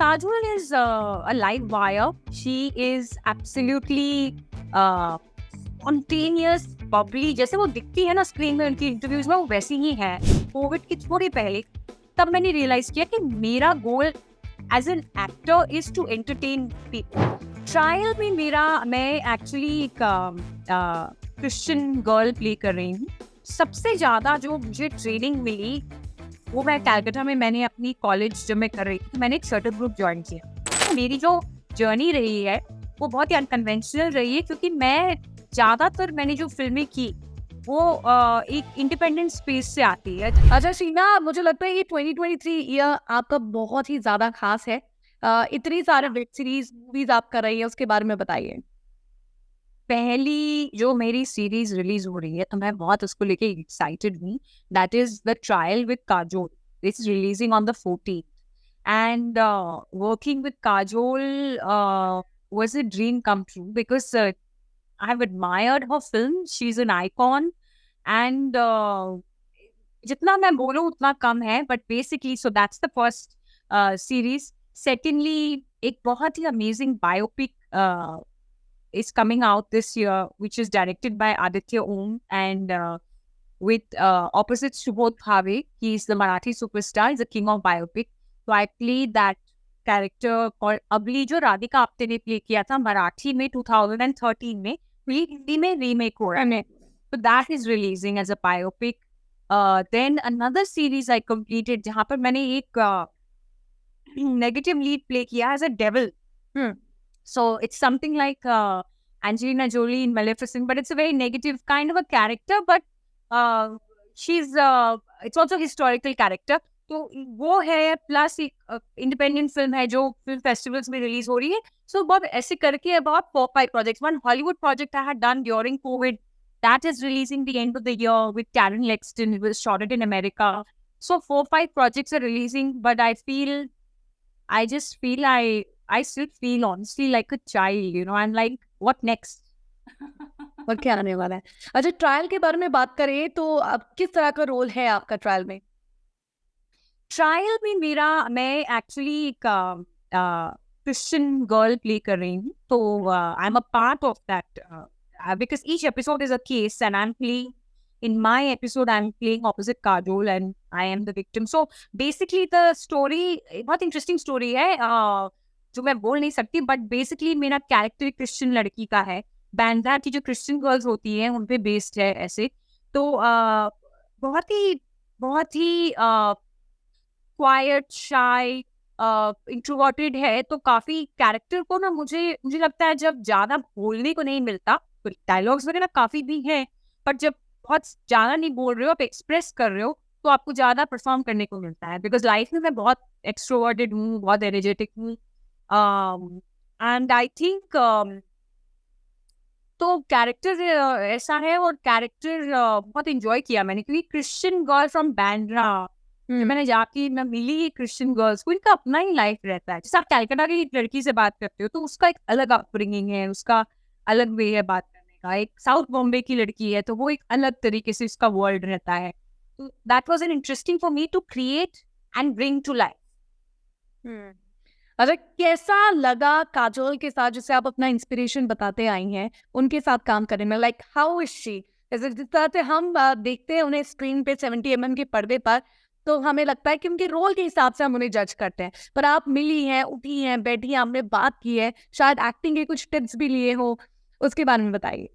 Kajol is a live wire. She is absolutely spontaneous, bubbly. जैसे वो दिखती है ना स्क्रीन में उनकी इंटरव्यूज में, वो वैसी ही है. कोविड की थोड़ी पहले तब मैंने रियलाइज किया कि मेरा goal as an actor is to entertain people. Trial में मैं एक्चुअली एक क्रिश्चियन गर्ल प्ले कर रही हूँ. सबसे ज्यादा जो मुझे ट्रेनिंग मिली वो मैं कैलकाटा में मैंने अपनी कॉलेज जब मैं कर रही थी, मैंने एक सर्टन ग्रुप ज्वाइन किया. मेरी जो जर्नी रही है वो बहुत ही अनकन्वेंशनल रही है, क्योंकि मैंने जो फिल्में की वो एक इंडिपेंडेंट स्पेस से आती है. अच्छा शीना, मुझे लगता है ये 2023 ईयर आपका बहुत ही ज्यादा खास है. इतनी सारे वेब सीरीज मूवीज आप कर रही है, उसके बारे में बताइए. पहली जो मेरी सीरीज रिलीज हो रही है तो मैं बहुत उसको लेके एक्साइटेड हूँ. That is the trial with Kajol. It's releasing on the 14th. And working with Kajol was a dream come true, because I've admired her film. She's an icon. And जितना मैं बोलूँ उतना कम है, but basically, so that's the first series. Secondly, एक बहुत ही amazing biopic is coming out this year, which is directed by Aditya Om and with opposite Subodh Bhave. He is the Marathi superstar. He's the king of biopic. So I played that character called Abli, जो राधिका आप्टे ने play किया था मराठी में 2013 में. हिंदी में remake हो रहा है. So that is releasing as a biopic. Then another series I completed जहाँ पर मैंने एक negative lead play किया as a devil. So it's something like Angelina Jolie in Maleficent, but it's a very negative kind of a character. But it's also a historical character. तो वो है, plus एक independent film है जो film festivals में release हो रही है. सो बहुत ऐसे करके about 4-5 projects. One Hollywood project I had done during Covid, that is releasing the end of the year with Karen Lexton. It was shot it in America. So 4-5 projects are releasing, but I still feel honestly like a child, I'm like, what next? और क्या आने वाला है. अच्छा, trial के बारे में बात करें तो अब किस तरह का रोल है आपका ट्रायल में? ट्रायल में मैं एक्चुअली एक क्रिश्चियन गर्ल प्ले कर रही हूँ. तो I am a part of that, because each episode is a case, and I'm playing, in my episode I'm playing opposite Kajol and I am the victim. So basically the story बहुत interesting story है, जो मैं बोल नहीं सकती, but basically मेरा character Christian लड़की का है. बैंड्रा की जो क्रिश्चियन गर्ल्स होती हैं उन पे बेस्ड है ऐसे. तो बहुत ही क्वाइट, शाई, इंट्रोवर्टेड है. तो काफी कैरेक्टर को ना मुझे लगता है जब ज्यादा बोलने को नहीं मिलता, तो डायलॉग्स वगैरह काफी भी हैं, पर जब बहुत ज्यादा नहीं बोल रहे हो, आप एक्सप्रेस कर रहे हो, तो आपको ज्यादा परफॉर्म करने को मिलता है. बिकॉज लाइफ में मैं बहुत एक्सट्रोवर्टेड हूँ, बहुत एनर्जेटिक हूँ. एंड आई थिंक तो कैरेक्टर ऐसा है, और कैरेक्टर बहुत एंजॉय किया मैंने, क्योंकि क्रिश्चियन गर्ल फ्रॉम बैंड्रा, मैंने जाके मैं मिली क्रिश्चियन गर्ल्स को, इनका अपना ही लाइफ रहता है. जैसे आप कैलकाटा की लड़की से बात करते हो तो उसका एक अलग अपब्रिंगिंग है, उसका अलग वे है बात करने का. एक साउथ बॉम्बे की लड़की है तो वो एक अलग तरीके से उसका वर्ल्ड रहता है. तो that was an interesting for me to create and bring to life. अच्छा, कैसा लगा काजोल के साथ, जिसे आप अपना इंस्पिरेशन बताते आई हैं, उनके साथ काम करने में? Like how is she? जैसे जिस तरह से हम देखते हैं उन्हें स्क्रीन पे 70 mm के पर्दे पर, तो हमें लगता है कि उनके रोल के हिसाब से हम उन्हें जज करते हैं. पर आप मिली हैं, उठी हैं, बैठी हैं, आपने बात की है, शायद एक्टिंग के कुछ टिप्स भी लिए हो, उसके बारे में बताइए.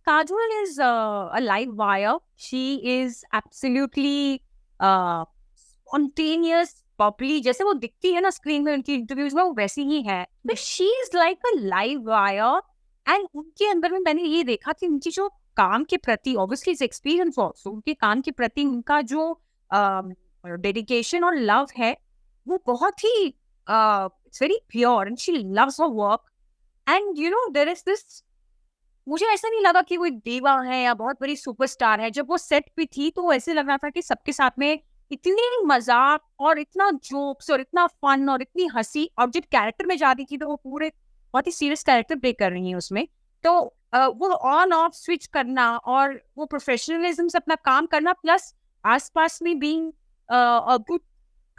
Kajol is a live wire. She is absolutely spontaneous, bubbly. जैसे वो दिखती है ना स्क्रीन में उनकी इंटरव्यूज में, वो वैसी ही है. But she is like a live wire. And उनके अंदर में मैंने ये देखा कि उनकी जो काम के प्रति, obviously it's experience also, उनके काम के प्रति उनका जो डेडिकेशन और लव है वो बहुत ही it's very pure, and she loves her work. And there is this, मुझे ऐसा नहीं लगा कि वो एक देवा है या बहुत बड़ी सुपरस्टार है. जब वो सेट पे थी तो ऐसे लग रहा था कि सबके साथ में इतनी मजाक और इतना जोक्स और इतना फन और इतनी हंसी, और जब कैरेक्टर में जाती थी तो वो पूरे बहुत ही सीरियस कैरेक्टर प्ले कर रही है उसमें. तो वो ऑन ऑफ स्विच करना और वो प्रोफेशनलिज्म से अपना काम करना, प्लस आसपास में being a good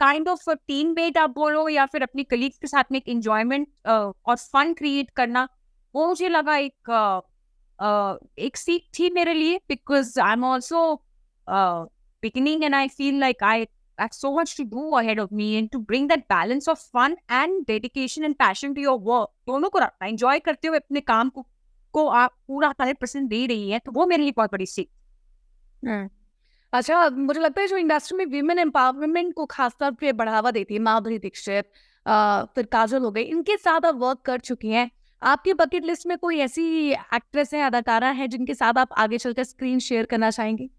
kind of teammate आप बोलो या फिर अपनी कलीग्स के साथ में एक एंजॉयमेंट और फन क्रिएट करना, वो मुझे लगा एक सीख थी मेरे लिए, because I am also beginning and I feel like I have so much to do ahead of me, and to bring that balance of fun and dedication and passion to your work, दोनों को रखना, enjoy करते हुए अपने काम को आप पूरा 100% दे रही है, तो वो मेरे लिए बहुत बड़ी सीख। अच्छा, मुझे लगता है जो इंडस्ट्री में विमेन एम्पावरमेंट को खासतौर पे बढ़ावा देती है, माधुरी दीक्षित, फिर काजल हो गई, इनके साथ आप वर्क कर चुकी हैं। आपकी बकेट लिस्ट में कोई ऐसी एक्ट्रेस है, अदाकारा है जिनके साथ आप आगे चलकर स्क्रीन शेयर करना चाहेंगी?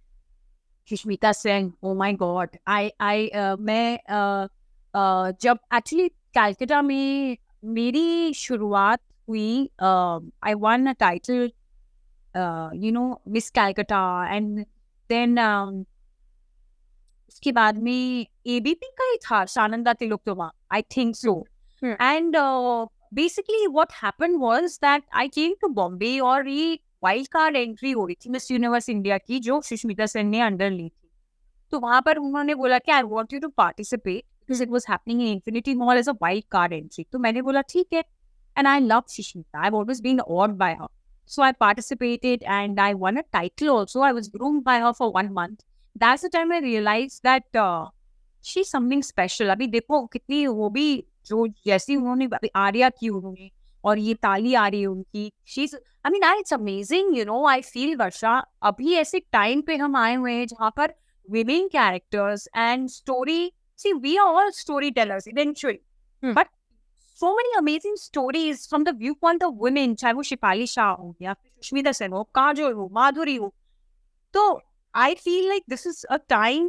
Sushmita Sen, oh my god, मैं जब एक्चुअली कैलकाटा में मेरी शुरुआत हुई, I won a title, Miss Calcutta, and then उसके बाद में एबीपी का ही था, Sananda Tilottama, I think so. And basically what happened was that I came to Bombay, और ये वाइल्ड कार्ड एंट्री हो रही थी मिस यूनिवर्स इंडिया की, जो सुष्मिता सेन ने अंडर ली थी। तो वहां पर उन्होंने बोला कि I want you to participate, because it was happening in Infinity mall as a wild card entry. तो मैंने बोला ठीक है, and I love Sushmita, I have always been awed by her. So I participated and I won a title also. I was groomed by her for 1 month. That's the time I realized that she's something special. अभी देखो कितनी वो भी, जो जैसी उन्होंने अभी आर्या की उन्होंने, और ये ताली आ रही है उनकी, she's, I mean, it's amazing, you know, I feel वर्षा, अभी ऐसे टाइम पे हम आए हुए हैं जहाँ पर women characters and story, see, we are all storytellers eventually, but so many amazing stories from the viewpoint of women, चाहे वो शिपाली शाह हो या फिर सुष्मिता सेन हो, काजोल हो, माधुरी हो। तो I feel like this is a time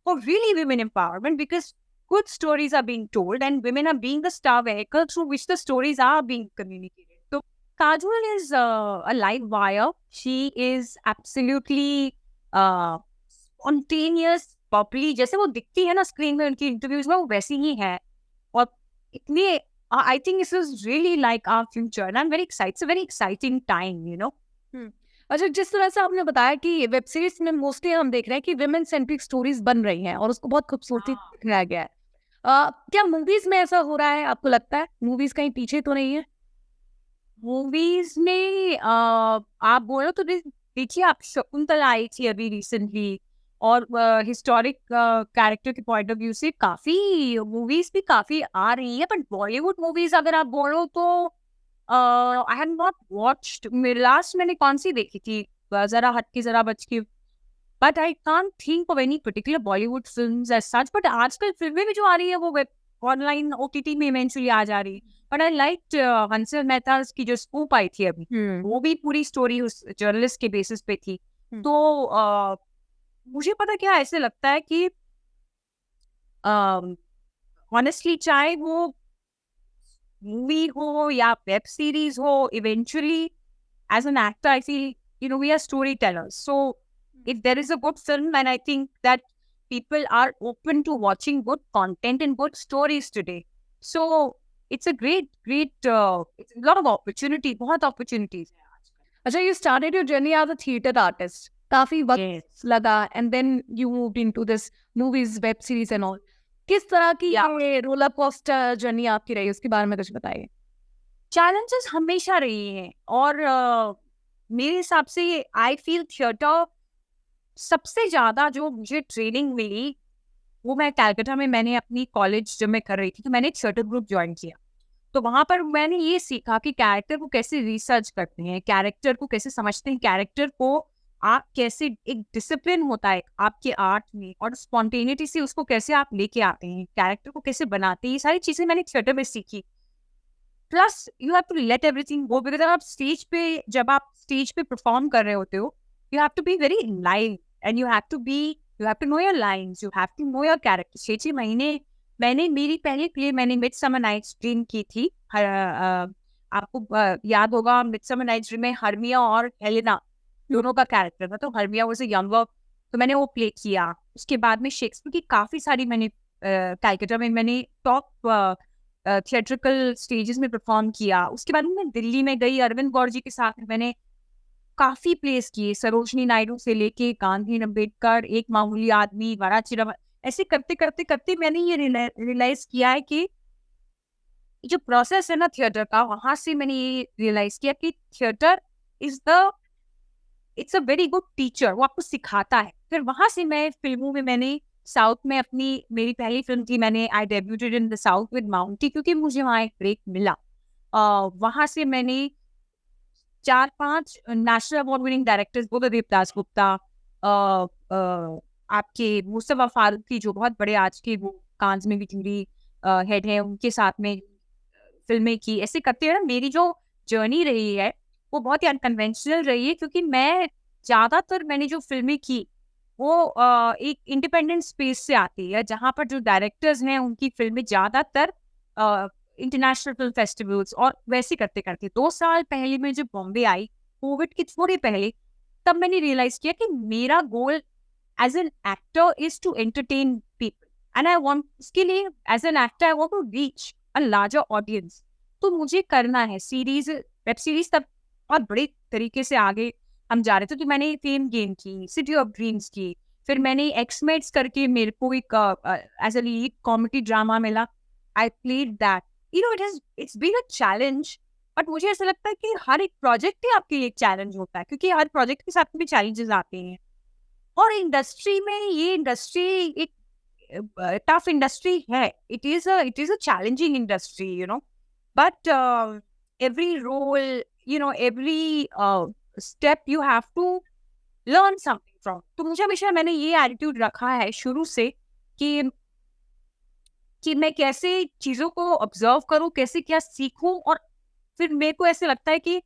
for really women empowerment, because good stories are being told and women are being the star vehicle through which the stories are being communicated. So Kajol is a live wire. She is absolutely spontaneous, bubbly, जैसे वो दिखती है ना screen में उनकी interviews में, वो वैसी ही है। और इतनी, I think this is really like our future, and I'm very excited. It's a very exciting time, you know. अच्छा, जिस तरह से आपने बताया कि वेब सीरीज में मोस्टली हम देख रहे हैं कि विमेन सेंट्रिक स्टोरीज बन रही हैं और उसको बहुत खूबसूरती से दिखाया गया है, क्या मूवीज में ऐसा हो रहा है? आपको लगता है मूवीज कहीं पीछे तो नहीं है? मूवीज में आप बोलो तो देखिए, आप शकुंतला आई थी अभी रिसेंटली, और हिस्टोरिक कैरेक्टर के पॉइंट ऑफ व्यू से काफी मूवीज भी काफी आ रही है। बट बॉलीवुड मूवीज अगर आप बोलो तो I have not watched, last मैंने कौन सी देखी थी, जरा हटके जरा बच के, but I can't think of any particular Bollywood films as such. But आजकल फिल्में भी जो आ रही है वो वेब ऑनलाइन ओटीटी में इवेंचुअली आ जा रही है। But I like Hansal Mehta की जो स्कूप आई थी अभी, वो भी पूरी स्टोरी उस जर्नलिस्ट के बेसिस पे थी। तो मुझे पता क्या ऐसे लगता है कि ऑनेस्टली चाहे वो मूवी हो या वेब सीरीज हो, eventually as an actor I feel, you know, we are storytellers. So if there is a good film, and I think that people are open to watching good content and good stories today. So it's a great, it's a lot of opportunity, बहुत opportunities है आजकल। अच्छा, you started your journey as a theater artist. काफी वक्त लगा, and then you moved into this movies, web series and all. किस तरह की ये रोलर कोस्टर जर्नी आपकी रही, उसके बारे में कुछ बताइए। चैलेंजेस हमेशा रही हैं, और मेरे हिसाब से आई फील थिएटर सबसे ज्यादा जो मुझे ट्रेनिंग मिली, वो मैं कैलकाटा में, मैंने अपनी कॉलेज जब मैं कर रही थी तो मैंने एक थिएटर ग्रुप ज्वाइन किया। तो वहां पर मैंने ये सीखा कि कैरेक्टर को कैसे रिसर्च करते हैं, कैरेक्टर को कैसे समझते हैं, कैरेक्टर को आप कैसे, एक डिसिप्लिन होता है आपके आर्ट में, और स्पॉन्टेनिटी से उसको कैसे आप लेके आते हैं, कैरेक्टर को कैसे बनाते हैं, ये सारी चीजें मैंने थिएटर में सीखी। Plus you have to let everything go, because आप स्टेज पे, जब आप स्टेज पे परफॉर्म कर रहे होते हो, you have to be very live, and you have to know your lines, you have to know your character. 6 महीने मैंने, मेरी पहली प्ले मैंने मिडसमर नाइट्स ड्रीम की थी। आपको याद होगा, मिडसमर नाइट्स ड्रीम में हर्मिया और हेलेना दोनों का कैरेक्टर था। तो हर्मिया वाज अ यंगर, तो मैंने वो प्ले किया। उसके बाद में शेक्सपियर की काफी सारी मैंने कैलकाटा में मैंने टॉप थिएट्रिकल स्टेजेस में परफॉर्म किया। उसके बाद में मैं दिल्ली में गई, अरविंद गौर जी के साथ मैंने काफी प्लेस किए, सरोजनी नायडू से लेके गांधी, अम्बेडकर, एक मामूली आदमी, बड़ा चिरा, ऐसे करते करते करते मैंने ये रियलाइज किया है कि जो प्रोसेस है ना थिएटर का, वहां से मैंने ये रियलाइज किया कि theatre is the it's a very good teacher, वो आपको सिखाता है। फिर वहां से मैं फिल्मों में मैंने साउथ में अपनी मेरी पहली फिल्म थी, मैंने I debuted in the south with Mounty, क्योंकि मुझे वहाँ एक ब्रेक मिला। वहां से मैंने 4-5 national award winning directors, Buddhadeb Dasgupta, अ, अ, आपके मुस्तफा फारूकी जो बहुत बड़े आज के वो कांस में भी जूरी हेड है, उनके साथ में फिल्में की। ऐसे करते हुए ना मेरी जो जर्नी रही है वो बहुत ही अनकन्वेंशनल रही है, क्योंकि मैं ज्यादातर मैंने जो फिल्में की वो एक इंडिपेंडेंट स्पेस से आती है, जहाँ पर जो डायरेक्टर्स हैं उनकी फिल्में ज्यादातर इंटरनेशनल फिल्म फेस्टिवल्स, और वैसे करते करते 2 साल पहले मैं जब बॉम्बे आई, कोविड के थोड़े पहले, तब मैंने रियलाइज किया कि मेरा goal as an actor is to entertain people, and I want, इसके लिए as an actor I want to reach a larger audience. तो मुझे करना है सीरीज, वेब सीरीज तब बहुत बड़े तरीके से आगे हम जा रहे थे। तो मैंने फेम गेम की, सिटी ऑफ ड्रीम्स की, फिर मैंने एक्समेट्स करके मेरे को एक as a lead comedy drama मिला, I played that. It's been a challenge, but मुझे ऐसा लगता है कि हर एक प्रोजेक्ट ही आपके लिए एक चैलेंज होता है, क्योंकि हर प्रोजेक्ट के साथ भी चैलेंजेस आते हैं। और इंडस्ट्री में, ये इंडस्ट्री एक टफ इंडस्ट्री है, it is a challenging industry, but every role, every step you have to learn something from. तो मुझे हमेशा, मैंने ये एटीट्यूड रखा है शुरू से कि मैं कैसे चीजों को ऑब्जर्व करूं, कैसे क्या सीखूं, और फिर मेरे को ऐसे लगता है कि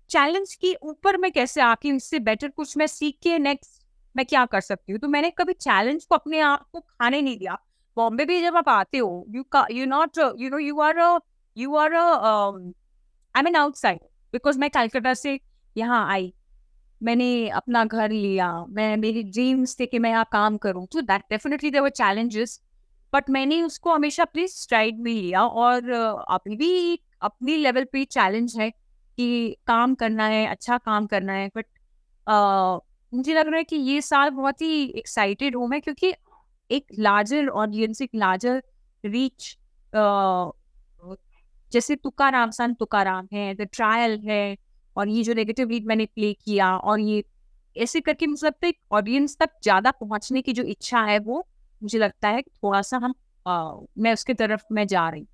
चैलेंज के ऊपर मैं कैसे आके इससे बेटर कुछ मैं सीख के नेक्स्ट मैं क्या कर सकती हूँ। तो मैंने कभी चैलेंज को अपने आप को खाने नहीं दिया। बॉम्बे भी जब आप आते हो, you not you are I mean outside, because मैं कलकत्ता से यहाँ आई, मैंने अपना घर लिया, मैं, मेरी ड्रीम्स थे कि मैं यहाँ काम करूँ, तो that definitely there were challenges, but मैंने उसको हमेशा अपनी स्ट्राइड में लिया। और अभी भी अपनी लेवल पे चैलेंज है कि काम करना है, अच्छा काम करना है। बट मुझे लग रहा है कि ये साल बहुत ही एक्साइटेड हूँ मैं, क्योंकि एक लार्जर ऑडियंस, एक लार्जर रीच, जैसे तुकाराम, संत तुकाराम है, द ट्रायल है, और ये जो नेगेटिव लीड मैंने प्ले किया, और ये ऐसे करके मुझे लगता है ऑडियंस तक ज्यादा पहुंचने की जो इच्छा है, वो मुझे लगता है थोड़ा सा मैं उसके तरफ मैं जा रही हूँ।